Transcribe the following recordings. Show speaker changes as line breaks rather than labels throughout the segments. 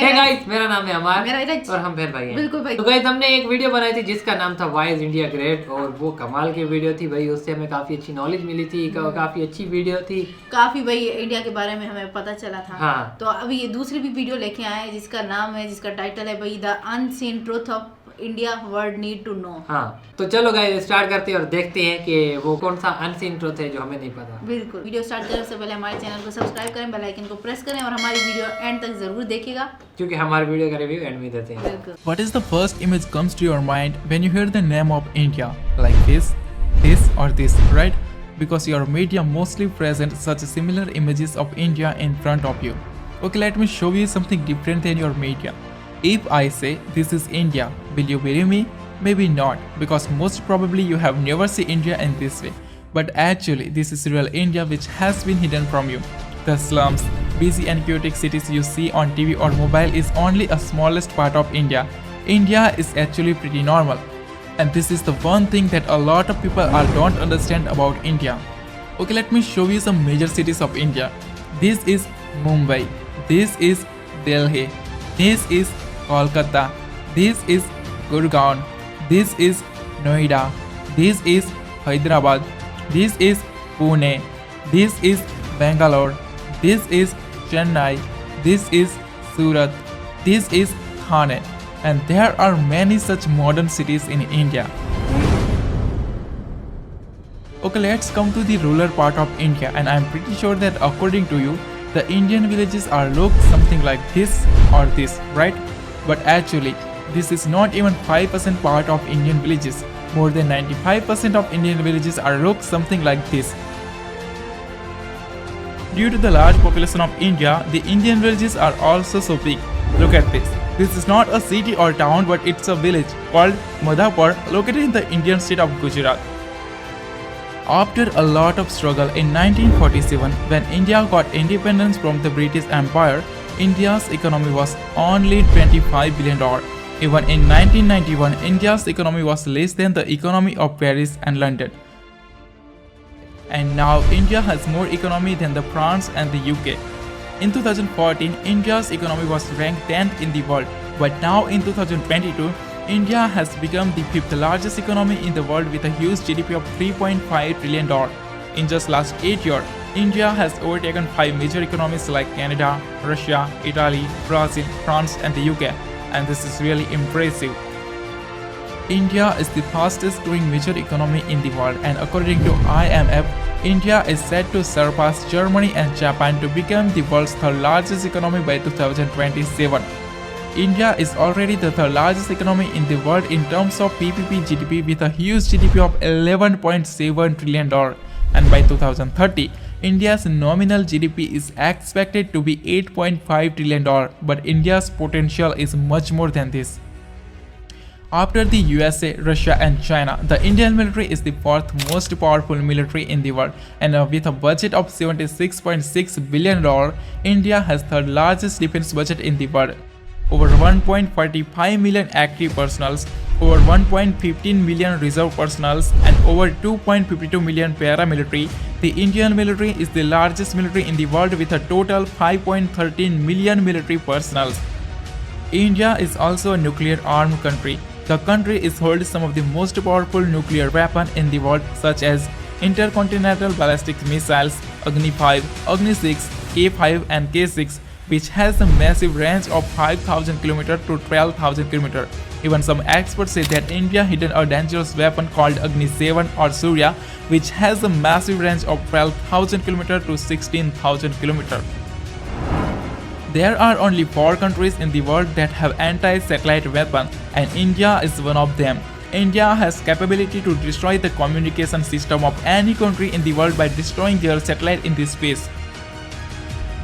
Hey guys, मेरा नाम है अमर
मेरा इरज
और हम फिर भाई हैं।
बिल्कुल भाई।
तो गाइस, हमने एक वीडियो बनाई थी जिसका नाम था वाई इज इंडिया ग्रेट, और वो कमाल की वीडियो थी भाई। उससे हमें काफी अच्छी नॉलेज मिली थी, काफी अच्छी वीडियो थी,
काफी भाई इंडिया के बारे में हमें पता चला था।
हाँ।
तो अभी ये दूसरी भी वीडियो लेके आए हैं जिसका टाइटल है भाई the unseen truth of India world need to know.
हाँ, तो चलो गाइस स्टार्ट करते हैं और देखते हैं कि वो कौन सा अनसीन ट्रूथ है जो हमें नहीं पता।
बिल्कुल, वीडियो स्टार्ट करने से पहले हमारे चैनल को सब्सक्राइब करें, बेल आइकन को प्रेस करें और हमारी वीडियो एंड तक जरूर देखिएगा
क्योंकि हमारे वीडियो का रिव्यू एंड में देते हैं।
बिल्कुल।
What is the first image comes to your mind when you hear the name of India? Like this or this, right? Because your media mostly present such similar images of India in front of you. Okay, let me show you something different than your media. If I say this is India, will you believe me? Maybe not, because most probably you have never seen India in this way. But actually, this is real India which has been hidden from you. The slums, busy and chaotic cities you see on TV or mobile is only a smallest part of India. India is actually pretty normal. And this is the one thing that a lot of people don't understand about India. Okay, let me show you some major cities of India. This is Mumbai. This is Delhi. This is Kolkata. This is Gurgaon. This is Noida. This is Hyderabad. This is Pune. This is Bangalore. This is Chennai. This is Surat. This is Thane. And there are many such modern cities in India. Okay, let's come to the rural part of India, and I'm pretty sure that according to you, the Indian villages are look something like this or this, right? But actually, this is not even 5% part of Indian villages. More than 95% of Indian villages are look something like this. Due to the large population of India, the Indian villages are also so big. Look at this. This is not a city or town, but it's a village called Madhapur, located in the Indian state of Gujarat. After a lot of struggle in 1947, when India got independence from the British Empire, India's economy was only $25 billion. Even in 1991, India's economy was less than the economy of Paris and London. And now India has more economy than the France and the UK. In 2014, India's economy was ranked 10th in the world, but now in 2022, India has become the 5th largest economy in the world with a huge GDP of $3.5 trillion. In just last 8 years, India has overtaken 5 major economies like Canada, Russia, Italy, Brazil, France and the UK, and this is really impressive. India is the fastest growing major economy in the world, and according to IMF, India is set to surpass Germany and Japan to become the world's third largest economy by 2027. India is already the third largest economy in the world in terms of PPP GDP with a huge GDP of $11.7 trillion, and by 2030, India's nominal GDP is expected to be $8.5 trillion, but India's potential is much more than this. After the USA, Russia and China, the Indian military is the fourth most powerful military in the world, and with a budget of $76.6 billion, India has third largest defense budget in the world. Over 1.45 million active personnels, over 1.15 million reserve personnels, and over 2.52 million paramilitary, the Indian military is the largest military in the world with a total 5.13 million military personnel. India is also a nuclear-armed country. The country is holds some of the most powerful nuclear weapons in the world, such as intercontinental ballistic missiles, Agni 5, Agni 6, K5 and K6, which has a massive range of 5,000 km to 12,000 km. Even some experts say that India hidden a dangerous weapon called Agni 7 or Surya, which has a massive range of 12,000 km to 16,000 km. There are only 4 countries in the world that have anti-satellite weapons, and India is one of them. India has capability to destroy the communication system of any country in the world by destroying their satellite in this space.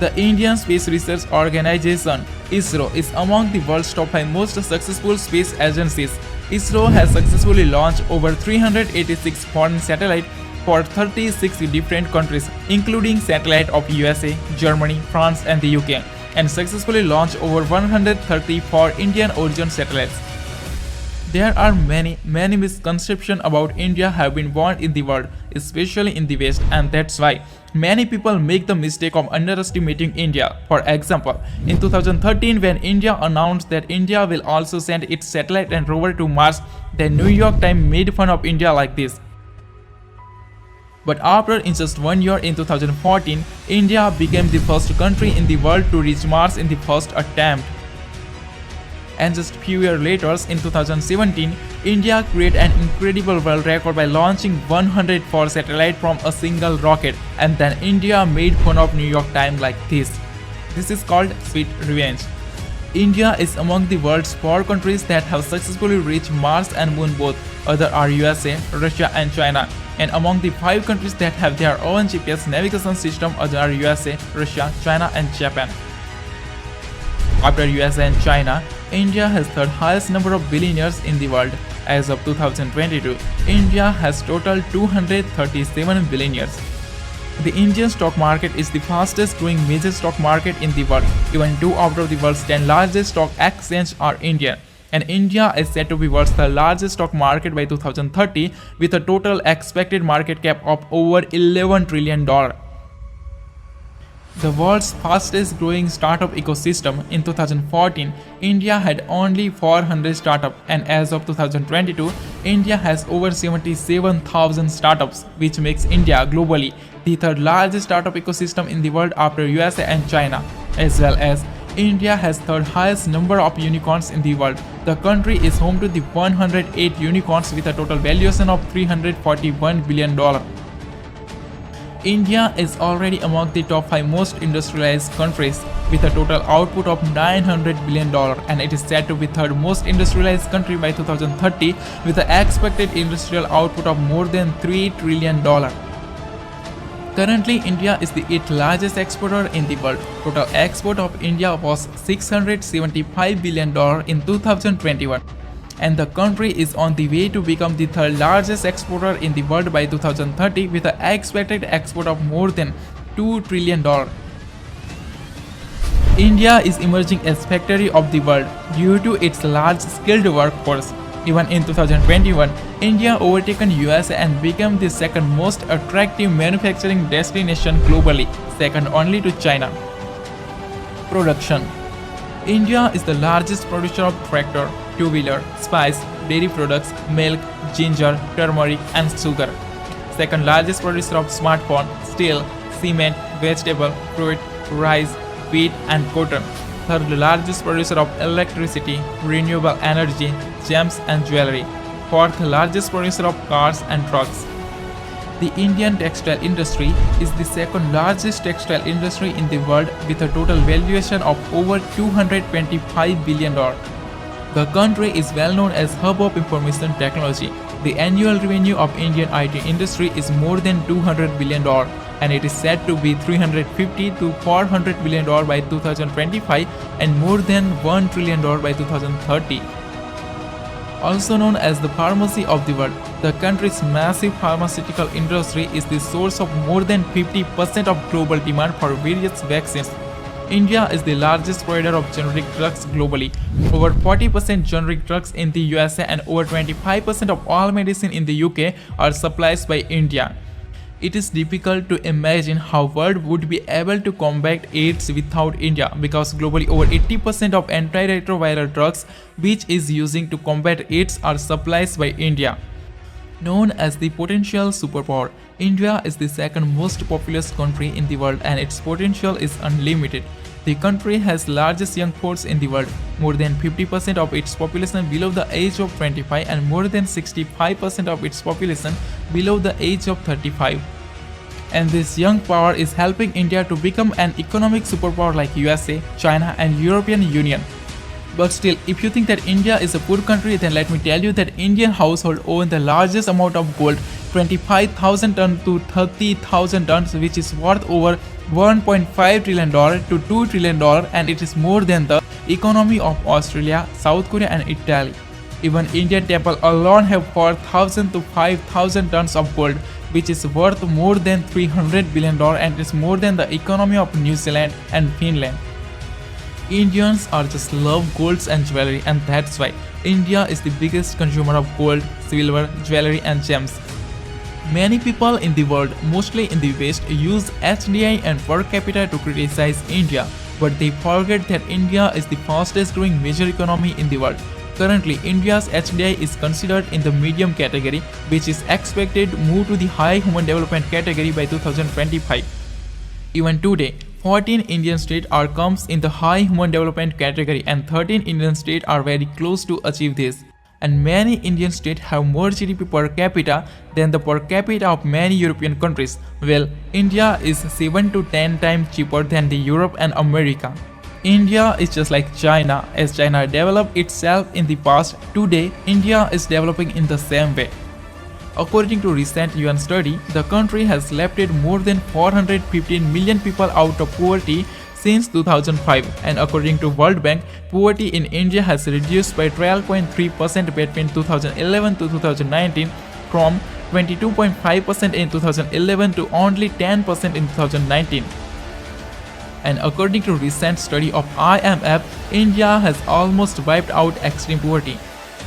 The Indian Space Research Organization (ISRO) is among the world's top 5 most successful space agencies. ISRO has successfully launched over 386 foreign satellites for 36 different countries, including satellites of USA, Germany, France, and the UK, and successfully launched over 134 Indian origin satellites. There are many misconceptions about India have been born in the world. especially in the West, and that's why many people make the mistake of underestimating India. For example, in 2013 when India announced that India will also send its satellite and rover to Mars, the New York Times made fun of India like this. But after in just 1 year in 2014, India became the first country in the world to reach Mars in the first attempt. And just few years later, in 2017, India created an incredible world record by launching 104 satellites from a single rocket, and then India made fun of New York Times like this. This is called sweet revenge. India is among the world's 4 countries that have successfully reached Mars and Moon both. Other are USA, Russia and China. And among the 5 countries that have their own GPS navigation system, other are USA, Russia, China and Japan. After USA and China, India has third highest number of billionaires in the world. As of 2022, India has total 237 billionaires. The Indian stock market is the fastest growing major stock market in the world. Even 2 out of the world's 10 largest stock exchanges are Indian. And India is said to be world's third largest stock market by 2030 with a total expected market cap of over $11 trillion. The world's fastest growing startup ecosystem. In 2014, India had only 400 startups, and as of 2022, India has over 77,000 startups, which makes India globally the third largest startup ecosystem in the world after USA and China, as well as India has third highest number of unicorns in the world. The country is home to the 108 unicorns with a total valuation of $341 billion. India is already among the top 5 most industrialized countries with a total output of $900 billion, and it is said to be third most industrialized country by 2030 with an expected industrial output of more than $3 trillion. Currently, India is the 8th largest exporter in the world. Total export of India was $675 billion in 2021. And the country is on the way to become the third largest exporter in the world by 2030 with an expected export of more than $2 trillion. India is emerging as factory of the world due to its large skilled workforce. Even in 2021, India overtaken USA and became the second most attractive manufacturing destination globally, second only to China. Production. India is the largest producer of tractor, two-wheeler, spice, dairy products, milk, ginger, turmeric and sugar. Second largest producer of smartphone, steel, cement, vegetable, fruit, rice, wheat and cotton. Third largest producer of electricity, renewable energy, gems and jewelry. Fourth largest producer of cars and trucks. The Indian textile industry is the second largest textile industry in the world with a total valuation of over $225 billion. The country is well known as hub of information technology. The annual revenue of Indian IT industry is more than $200 billion, and it is said to be $350 to $400 billion by 2025 and more than $1 trillion by 2030. Also known as the pharmacy of the world, the country's massive pharmaceutical industry is the source of more than 50% of global demand for various vaccines. India is the largest provider of generic drugs globally. Over 40% generic drugs in the USA and over 25% of all medicine in the UK are supplied by India. It is difficult to imagine how the world would be able to combat AIDS without India, because globally over 80% of antiretroviral drugs which is using to combat AIDS are supplied by India. Known as the potential superpower, India is the second most populous country in the world and its potential is unlimited. The country has largest young force in the world, more than 50% of its population below the age of 25 and more than 65% of its population below the age of 35. And this young power is helping India to become an economic superpower like USA, China and European Union. But still, if you think that India is a poor country, then let me tell you that Indian households own the largest amount of gold, 25,000 tons to 30,000 tons, which is worth over $1.5 trillion to $2 trillion, and it is more than the economy of Australia, South Korea and Italy. Even Indian temple alone have 4,000 to 5,000 tons of gold, which is worth more than $300 billion and is more than the economy of New Zealand and Finland. Indians are just love golds and jewelry, and that's why India is the biggest consumer of gold, silver, jewelry and gems. Many people in the world, mostly in the West, use HDI and per capita to criticize India, but they forget that India is the fastest growing major economy in the world. Currently, India's HDI is considered in the medium category, which is expected to move to the high human development category by 2025. Even today, 14 Indian states are comes in the high human development category and 13 Indian states are very close to achieve this. And many Indian states have more GDP per capita than the per capita of many European countries. Well, India is 7 to 10 times cheaper than the Europe and America. India is just like China. As China developed itself in the past, today India is developing in the same way. According to recent UN study, the country has lifted more than 415 million people out of poverty since 2005, and according to World Bank, poverty in India has reduced by 12.3% between 2011 to 2019 from 22.5% in 2011 to only 10% in 2019. And according to recent study of IMF, India has almost wiped out extreme poverty.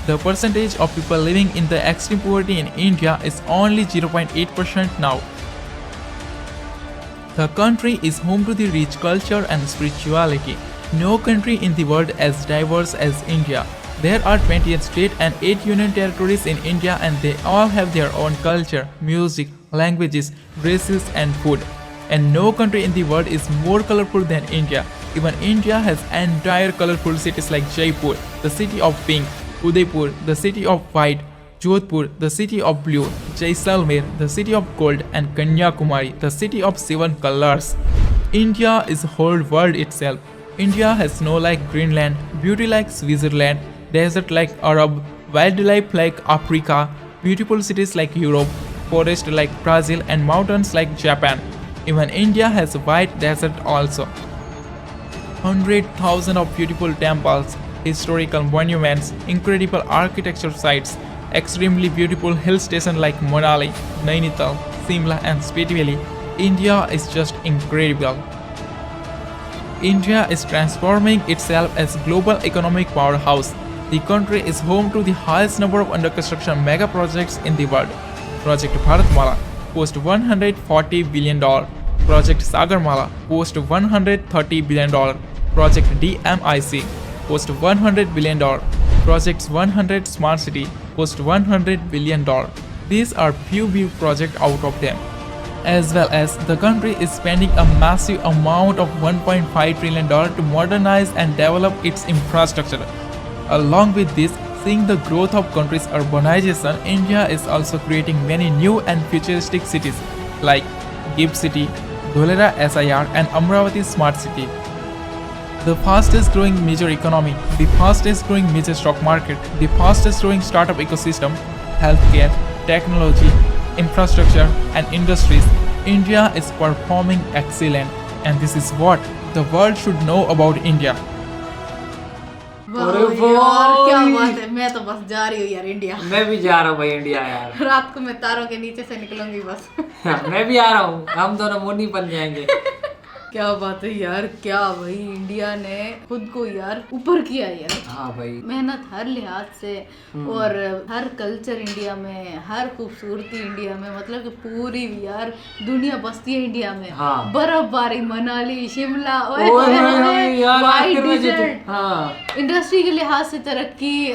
The percentage of people living in the extreme poverty in India is only 0.8% now. The country is home to the rich culture and spirituality. No country in the world as diverse as India. There are 28 states and 8 union territories in India, and they all have their own culture, music, languages, dresses and food. And no country in the world is more colorful than India. Even India has entire colorful cities like Jaipur, the city of pink, Udaipur, the city of white, Jodhpur, the city of blue, Jaisalmer, the city of gold, and Kanyakumari, the city of 7 colors. India is whole world itself. India has snow like Greenland, beauty like Switzerland, desert like Arab, wildlife like Africa, beautiful cities like Europe, forest like Brazil, and mountains like Japan. Even India has a white desert also. 100,000 of beautiful temples, historical monuments, incredible architecture sites, extremely beautiful hill stations like Manali, Nainital, Simla and Spiti Valley. India is just incredible. India is transforming itself as global economic powerhouse. The country is home to the highest number of under construction mega projects in the world. Project Bharatmala cost $140 billion. Project Sagarmala cost $130 billion. Project DMIC cost $100 billion. Projects 100 Smart City cost $100 billion. These are few big projects out of them. As well as the country is spending a massive amount of $1.5 trillion to modernize and develop its infrastructure. Along with this, seeing the growth of country's urbanization, India is also creating many new and futuristic cities like GIFT City, Dholera SIR and Amravati Smart City. The fastest growing major economy, the fastest growing major stock market, the fastest growing startup ecosystem, healthcare, technology, infrastructure and industries, India is performing excellent, and this is what the world should know about India.
वाह यार क्या बात है। मैं तो बस जा रही हूँ यार इंडिया।
मैं भी जा रहा हूँ भाई इंडिया यार।
रात को मैं तारों के नीचे से निकलूंगी बस।
मैं भी आ रहा हूँ, हम दोनों मोनी बन जाएंगे।
क्या बात है यार, क्या भाई इंडिया ने खुद को यार ऊपर किया यार।
हाँ भाई,
मेहनत हर लिहाज से और हर कल्चर इंडिया में, हर खूबसूरती इंडिया में, मतलब कि पूरी यार दुनिया बसती है इंडिया में।
हाँ।
बर्फबारी, मनाली, शिमला,
वाइट
डेजर्ट,
हाँ।
इंडस्ट्री के लिहाज से तरक्की,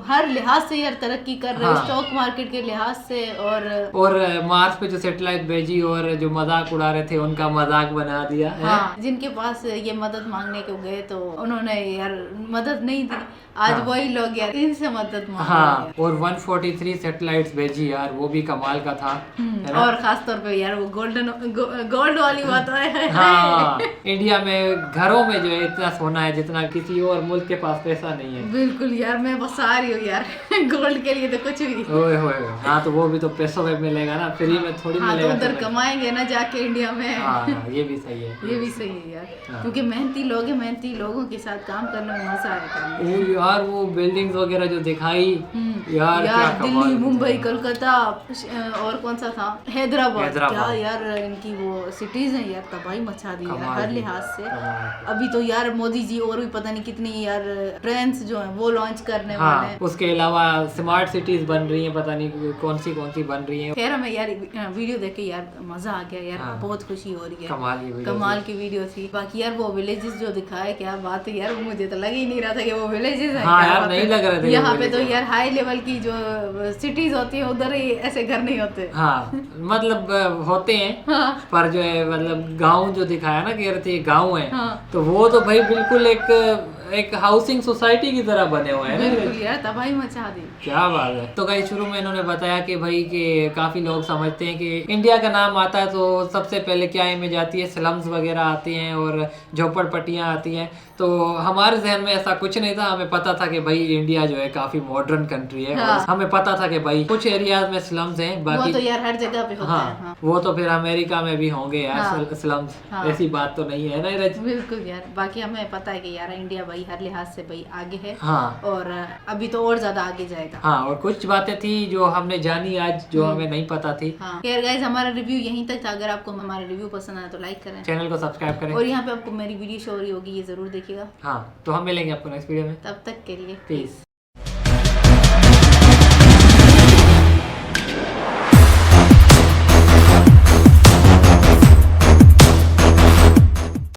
हर लिहाज से यार तरक्की कर रहे हैं।
हाँ।
स्टॉक मार्केट के लिहाज से
और मार्स पे जो सैटेलाइट भेजी और जो मजाक उड़ा रहे थे उनका मजाक बना दिया है।
हाँ, जिनके पास ये मदद मांगने को गए तो उन्होंने यार मदद नहीं दी। आज
हाँ।
वही लोग यार इनसे मदद मांग
हाँ,
रहे हैं।
और 143 सैटेलाइट्स भेजी यार, वो भी कमाल का था।
और खास तौर पे यार वो गोल्ड वाली बात है।
हाँ, इंडिया में घरों में जो है इतना सोना है जितना किसी और मुल्क के पास पैसा नहीं है।
बिल्कुल यार, मैं बस आ रही हूँ यार गोल्ड के लिए तो कुछ भी।
ओए होए, हाँ तो वो भी तो पैसों में मिलेगा ना, फ्री में थोड़ी
हाँ,
मिलेगा।
तो उधर कमाएंगे ना जाके इंडिया में।
हाँ, ये भी सही। सही है।
ये भी सही है यार,
हाँ।
क्योंकि मेहनती लोग हैं, मेहनती लोगों के साथ काम करने में मजा आया काम में।
वो यार वो बिल्डिंग्स वगैरह जो दिखाई यार क्या
यार
कमाल
दिल्ली,
की
मुंबई,
जगह।
कोलकाता और कौन सा था, हैदराबाद, क्या
हैदराबाद।
यार इनकी वो सिटीज हैं यार, तबाही मचा दी यार
कमाल
हर
की,
लिहाज से।
कमाल।
अभी तो यार मोदी जी और भी पता नहीं कितनी यार ट्रेन्स जो हैं वो लॉन्च करने वाले
हाँ,
हैं।
उसके अलावा स्मार्ट सिटीज बन रही हैं, पता नहीं कौन सी बन रही हैं।
खैर हमें यार वीडियो देख के यार मजा आ गया यार,
हाँ।
बहुत खुशी हो रही है।
कमाल की वीडियो
कमाल की वीडियो थी। बाकी यार वो विलेजेस जो दिखाए, क्या बात है यार, मुझे तो लग ही नहीं रहा था कि वो विलेजेस हैं।
हाँ
क्या
यार,
बात
नहीं
है।
लग रहे थे
यहाँ
वो
पे तो
villages।
यार हाई लेवल की जो सिटीज होती है उधर ही ऐसे घर नहीं होते।
हाँ मतलब होते हैं,
हाँ।
पर जो है मतलब गांव जो दिखाया ना कि गांव है,
हाँ।
तो वो तो भाई बिल्कुल एक हाउसिंग सोसाइटी की तरह बने हुए हैं ना।
बिल्कुल यार, तबाही मचा दी।
क्या बात है। तो गाइस शुरू में इन्होंने बताया कि भाई कि काफी लोग समझते हैं कि इंडिया का नाम आता है तो सबसे पहले क्या इमेज आती है, स्लम्स वगैरह आती हैं और झोपड़पट्टियां आती हैं। तो हमारे जहन में ऐसा कुछ नहीं था, हमें पता था कि भाई इंडिया जो है काफी मॉडर्न कंट्री है।
हाँ।
और हमें पता था कि भाई कुछ एरियाज में स्लम्स हैं,
वो
बाकी
तो यार हर जगह पे होता
हाँ,
है। हाँ।
वो तो फिर अमेरिका में भी होंगे यार
हाँ।
स्लम्स।
हाँ।
ऐसी बात तो नहीं है ना रज।
बिल्कुल यार, बाकी हमें पता है कि यार इंडिया भाई हर लिहाज से भाई आगे है।
हाँ।
और अभी तो और ज्यादा आगे जाएगा।
हाँ, और कुछ बातें थी जो हमने जानी आज, जो हमें नहीं पता थी।
हाँ। खैर गाइस, हमारा रिव्यू यहीं तक था। अगर आपको हमारा रिव्यू पसंद आया तो लाइक करें,
चैनल को सब्सक्राइब करें,
और यहाँ पे आपको मेरी वीडियो शो हो रही होगी, ये जरूर देखिएगा।
हाँ तो हम मिलेंगे आपको नेक्स्ट वीडियो में।
तब तक के लिए
पीस।